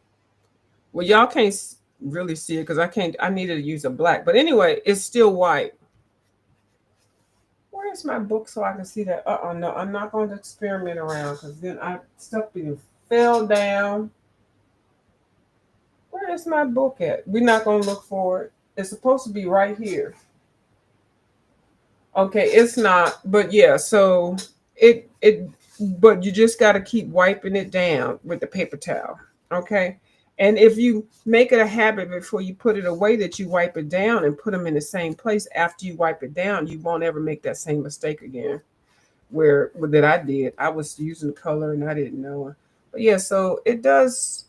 Well, y'all can't really see it because I needed to use a black. But anyway, it's still white. Where's my book so I can see that? No, I'm not going to experiment around because then stuff being fell down. Where is my book at? We're not going to look for it. It's supposed to be right here. Okay, it's not, but yeah, so it but you just got to keep wiping it down with the paper towel. Okay. And if you make it a habit before you put it away that you wipe it down and put them in the same place after you wipe it down, you won't ever make that same mistake again. Where that I did, I was using color and I didn't know. But yeah, so it does.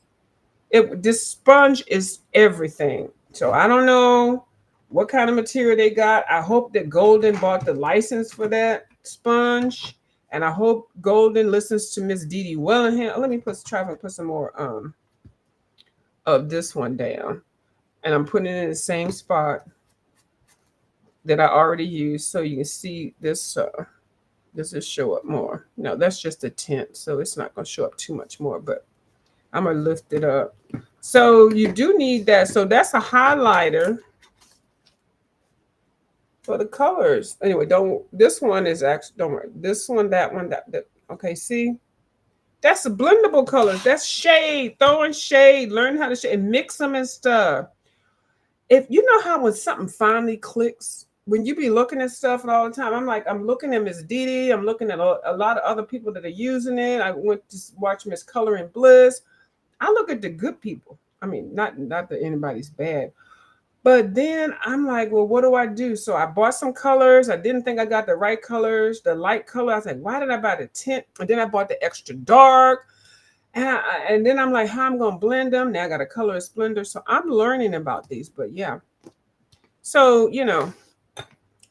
This sponge is everything. So I don't know what kind of material they got. I hope that Golden bought the license for that sponge, and I hope Golden listens to Miss Dee Dee Wellingham. Let me try and put some more of this one down, and I'm putting it in the same spot that I already used, so you can see this. Does this show up more? No, that's just a tint, so it's not going to show up too much more. But I'm gonna lift it up. So you do need that. So that's a highlighter for the colors. Anyway, don't. This one is actually, don't worry. This one, that one, that. Okay, see, that's the blendable colors. That's shade, throwing shade. Learn how to shade and mix them and stuff. If you know how when something finally clicks, when you be looking at stuff all the time, I'm looking at Miss Dee Dee. I'm looking at a lot of other people that are using it. I went to watch Miss Color and Bliss. I look at the good people. I mean, not that anybody's bad, but then I'm like, well, what do I do? So I bought some colors. I didn't think I got the right colors, the light color. I was like, why did I buy the tint? And then I bought the extra dark. And then I'm like, how I'm gonna blend them? Now I got a color splendor. So I'm learning about these, but yeah. So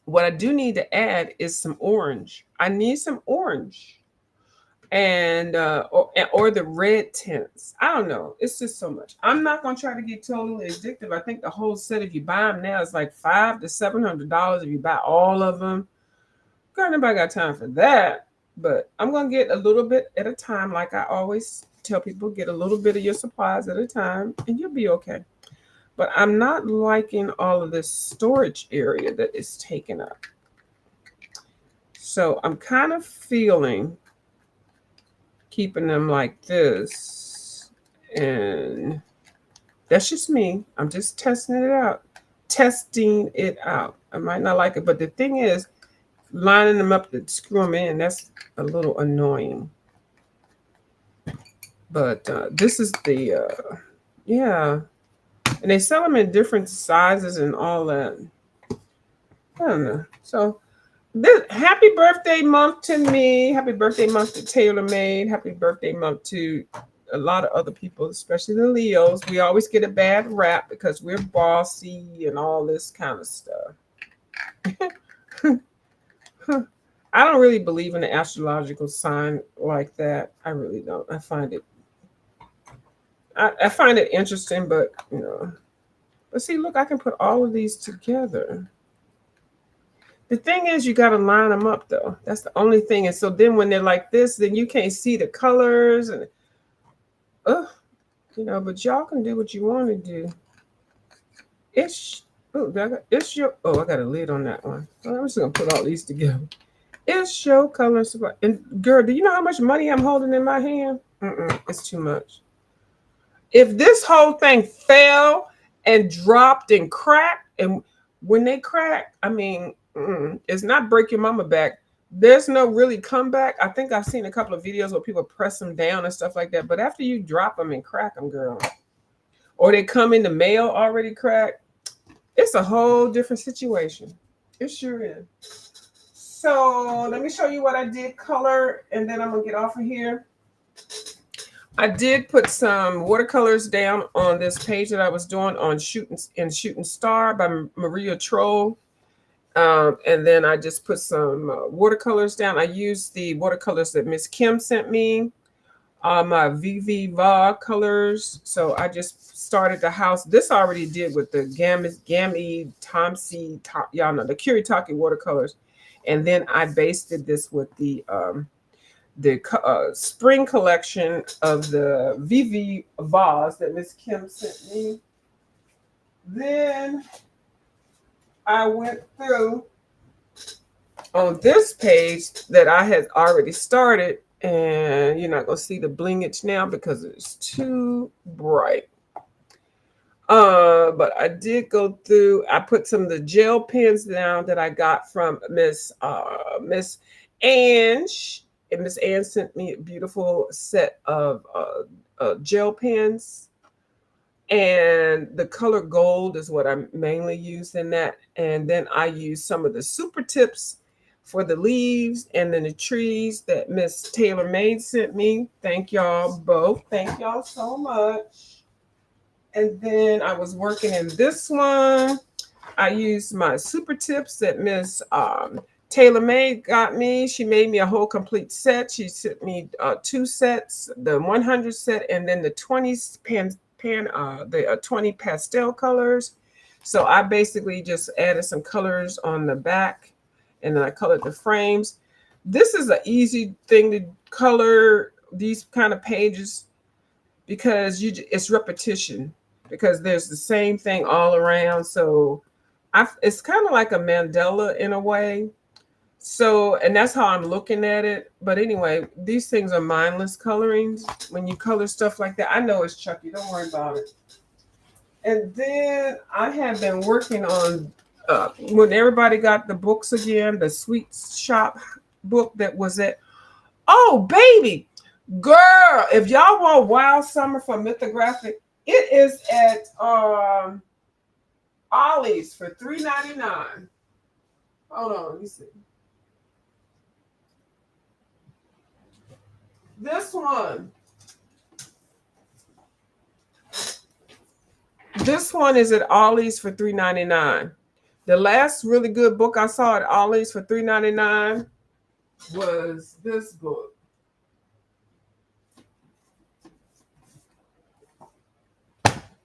what I do need to add is some orange. I need some orange and or the red tints. I don't know. It's just so much. I'm not gonna try to get totally addictive. I think the whole set, if you buy them now, is like $500 to $700 if you buy all of them. Girl, nobody got time for that. But I'm gonna get a little bit at a time, like I always tell people, get a little bit of your supplies at a time, and you'll be okay. But I'm not liking all of this storage area that is taken up. So I'm kind of feeling keeping them like this, and that's just me. I'm just testing it out. I might not like it, but the thing is, lining them up to screw them in, that's a little annoying. But this is the yeah, and they sell them in different sizes and all that. I don't know. So happy birthday month to me. Happy birthday month to Taylor Made. Happy birthday month to a lot of other people, especially the Leos. We always get a bad rap because we're bossy and all this kind of stuff. I don't really believe in the astrological sign like that. I really don't. I find it interesting, but But see, look, I can put all of these together. The thing is, you got to line them up, though. That's the only thing. And so then when they're like this, then you can't see the colors. And, but y'all can do what you want to do. I got a lid on that one. I'm just going to put all these together. It's your color supply. And girl, do you know how much money I'm holding in my hand? It's too much. If this whole thing fell and dropped and cracked, and when they crack, I mean, it's not break your mama back. There's no really comeback. I think I've seen a couple of videos where people press them down and stuff like that. But after you drop them and crack them, girl, or they come in the mail already cracked, it's a whole different situation. It sure is. So let me show you what I did color, and then I'm gonna get off of here. I did put some watercolors down on this page that I was doing on Shooting Star by Maria Troll. And then I just put some watercolors down. I used the watercolors that Miss Kim sent me, my Viva colors. So I just started the house. This I already did with the Gammy Tomsi, y'all know, the Kuritake watercolors. And then I basted this with the spring collection of the VV vase that Miss Kim sent me. Then I went through on this page that I had already started, and you're not going to see the blingage now because it's too bright. But I did go through, I put some of the gel pens down that I got from Miss Ange and Miss Ann sent me a beautiful set of gel pens, and the color gold is what I mainly use in that. And then I use some of the super tips for the leaves and then the trees that Miss Taylor Made sent me. Thank y'all both. Thank y'all so much. And then I was working in this one. I used my super tips that Miss Taylor Made got me. She made me a whole complete set. She sent me 2 sets, the 100 set and then the 20 the 20 pastel colors. So I basically just added some colors on the back and then I colored the frames. This is an easy thing to color these kind of pages because it's repetition because there's the same thing all around. So it's kind of like a mandala in a way. So, and that's how I'm looking at it. But anyway, these things are mindless colorings. When you color stuff like that, I know it's Chucky. Don't worry about it. And then I have been working on when everybody got the books again, the Sweet Shop book that was at. Oh, baby, girl! If y'all want Wild Summer from Mythographic, it is at Ollie's for $3.99. Hold on, let me see. This one is at Ollie's for $3.99. The last really good book I saw at Ollie's for $3.99 was this book.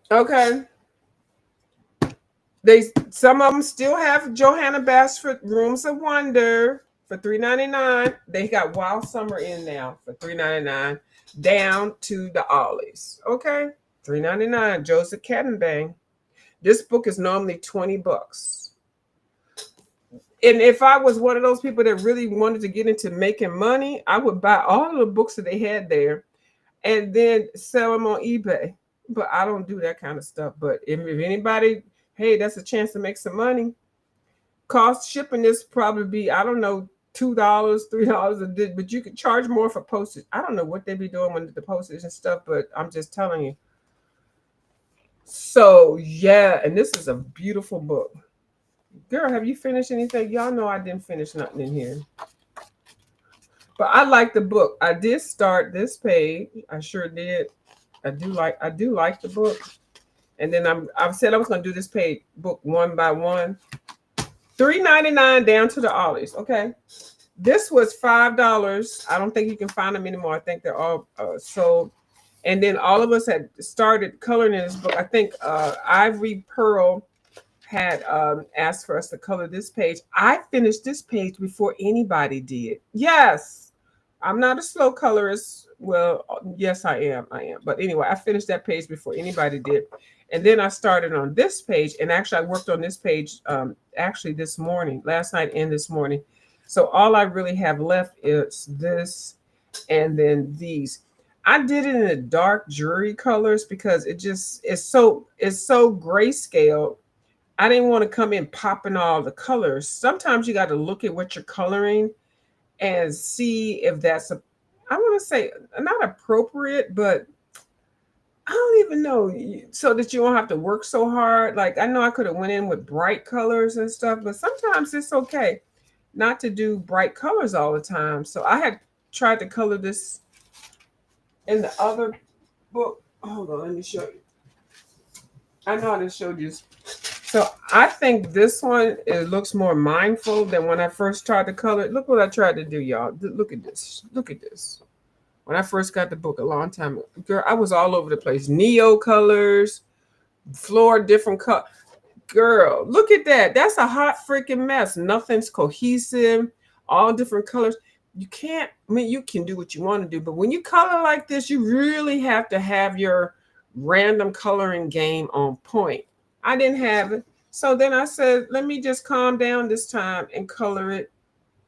Okay. Some of them still have Johanna Basford Rooms of Wonder for $3.99. They got Wild Summer in now for $3.99 down to the Ollie's. Okay. $3.99. Joseph Kettenbang. This book is normally $20. And if I was one of those people that really wanted to get into making money, I would buy all of the books that they had there and then sell them on eBay. But I don't do that kind of stuff. But if anybody, hey, that's a chance to make some money. Cost shipping this probably be, I don't know, $2, $3 a bit, but you could charge more for postage. I don't know what they be doing with the postage and stuff, but I'm just telling you. So yeah, and this is a beautiful book. Girl, have you finished anything? Y'all know I didn't finish nothing in here. But I like the book. I did start this page. I sure did. I do like the book. And then I've said I was going to do this page book one by one. $3.99 down to the Ollie's. Okay. This was $5. I don't think you can find them anymore. I think they're all sold. And then all of us had started coloring in this book. I think Ivory Pearl had asked for us to color this page. I finished this page before anybody did. Yes, I'm not a slow colorist. Well, yes, I am. But anyway, I finished that page before anybody did. And then I started on this page. And actually, I worked on this page actually this morning, last night and this morning. So all I really have left is this and then these. I did it in the dark jewelry colors because it's so grayscale. I didn't want to come in popping all the colors. Sometimes you got to look at what you're coloring and see if that's I want to say not appropriate, but I don't even know, so that you don't have to work so hard. Like I know I could have went in with bright colors and stuff, but sometimes it's okay not to do bright colors all the time. So I had tried to color this in the other book. Hold on, let me show you. I know I just showed you. So I think this one, it looks more mindful than when I first tried to color it. Look what I tried to do, y'all. Look at this. Look at this. When I first got the book a long time ago, girl, I was all over the place. Neo colors, floor different color. Girl, look at that. That's a hot freaking mess. Nothing's cohesive. All different colors. You can't, I mean, you can do what you want to do, but when you color like this, you really have to have your random coloring game on point. I didn't have it. So then I said, let me just calm down this time and color it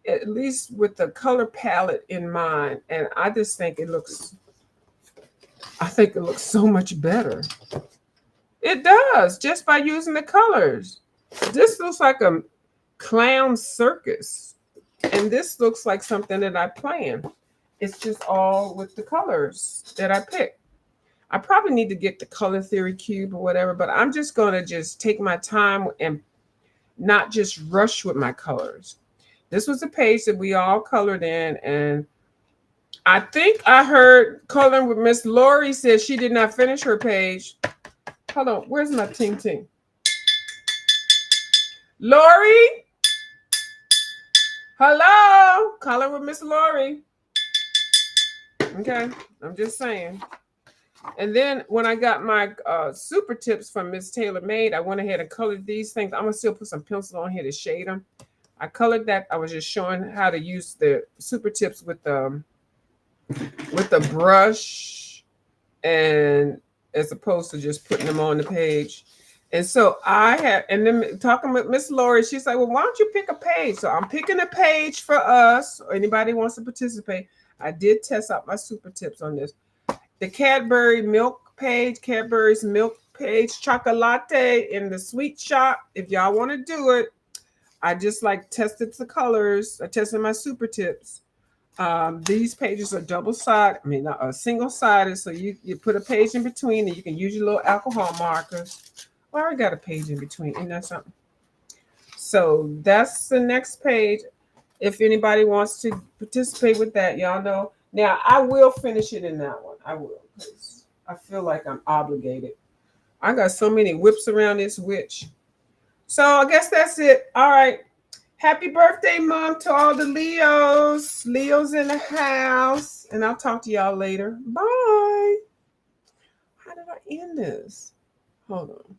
at least with the color palette in mind. And I just think it looks so much better. It does, just by using the colors. This looks like a clown circus. And this looks like something that I plan. It's just all with the colors that I picked. I probably need to get the color theory cube or whatever, but I'm just going to just take my time and not just rush with my colors. This was a page that we all colored in, and I think I heard coloring with Miss Lori said she did not finish her page. Hold on, where's my ting ting? Lori? Hello? Coloring with Miss Lori. Okay, I'm just saying. And then when I got my super tips from Miss Taylor Made, I went ahead and colored these things. I'm gonna still put some pencils on here to shade them. I colored that. I was just showing how to use the super tips with the brush, and as opposed to just putting them on the page. And so I had, and then talking with Miss Lori, she's like, well, why don't you pick a page? So I'm picking a page for us, or anybody wants to participate. I did test out my super tips on this. The Cadbury milk page, Cadbury's milk page, chocolate in the sweet shop. If y'all want to do it, I just like tested the colors. I tested my super tips. These pages are double-sided, single-sided. So you put a page in between, and you can use your little alcohol markers. Well, I already got a page in between. Isn't that something? So that's the next page. If anybody wants to participate with that, y'all know. Now, I will finish it in that one. I will, because I feel like I'm obligated. I got so many whips around this witch. So I guess that's it. All right. Happy birthday, Mom, to all the Leos. Leos in the house. And I'll talk to y'all later. Bye. How did I end this? Hold on.